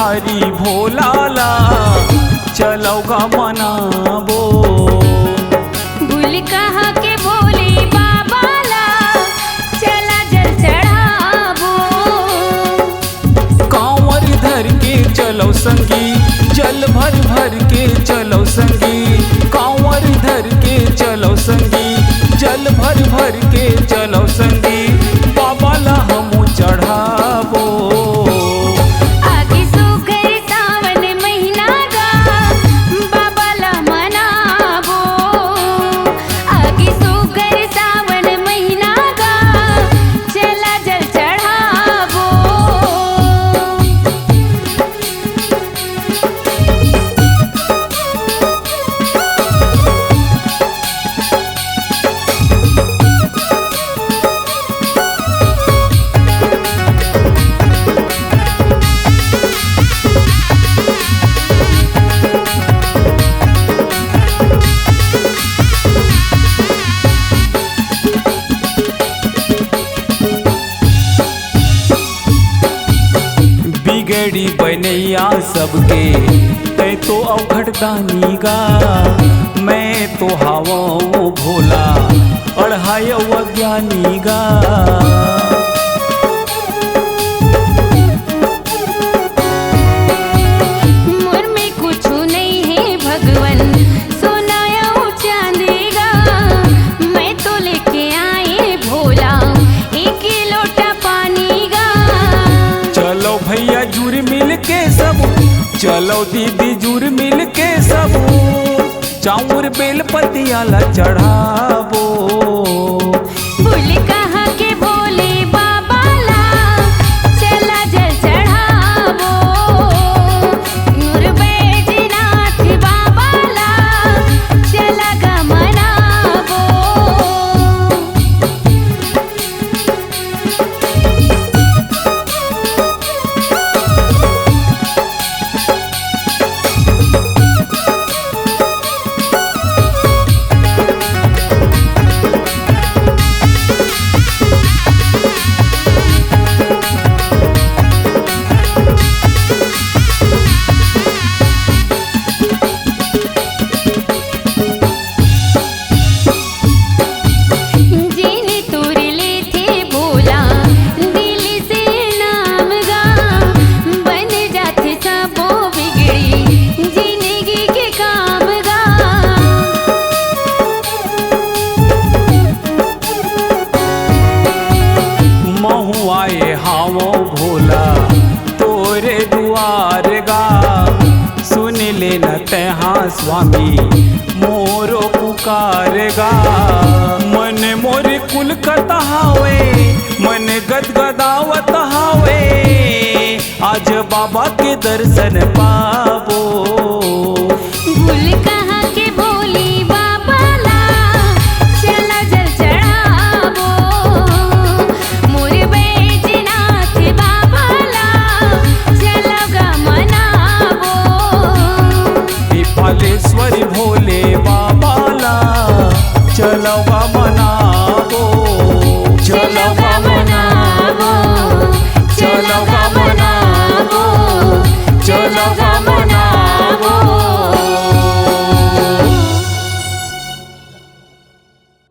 त्रिपुरारी भोलाला चलो गा मनाबो। भूल कहाँ के भोले बाबा ला चला जल चढ़ाबो। कांवर धर के चलो संगी जल भर भर के चलो संगी। कांवर धर के चलो संगी जल भर भर के चलो संगी। बाबा ला हमू चढ़ाबो। आगे सुघर सावन महीना गा बाबा ला मनाबो। आगे सुघर सावन महीना गा चला जल चढ़ाबो। बिगड़ी बनैया सबके तै तो अवघटदानी गा। मैं तो हवा भोला अढ़ाय अज्ञानी गा। मोर में कुछ नहीं है भगवन सोना या चांदी गा। मैं तो लेके आए भोला एक लोटा पानी गा। चलो भैया जुर मिल के सब चलो दीदी जुर मिल के सब चाउर बेल पतियाला चढ़ाबो। भूल कहाँ के भोले बाबा ला चला जल चढ़ाबो। नूर बैजनाथ बाबा ला चला गा मनाबो। आए हावो भोला तोरे दुआर गा। सुन लेना तहाँ स्वामी मोरो पुकार गा। मन मोरे कुल कतहावे मन गदगदावत हावे। आज बाबा के दर्शन पाबो।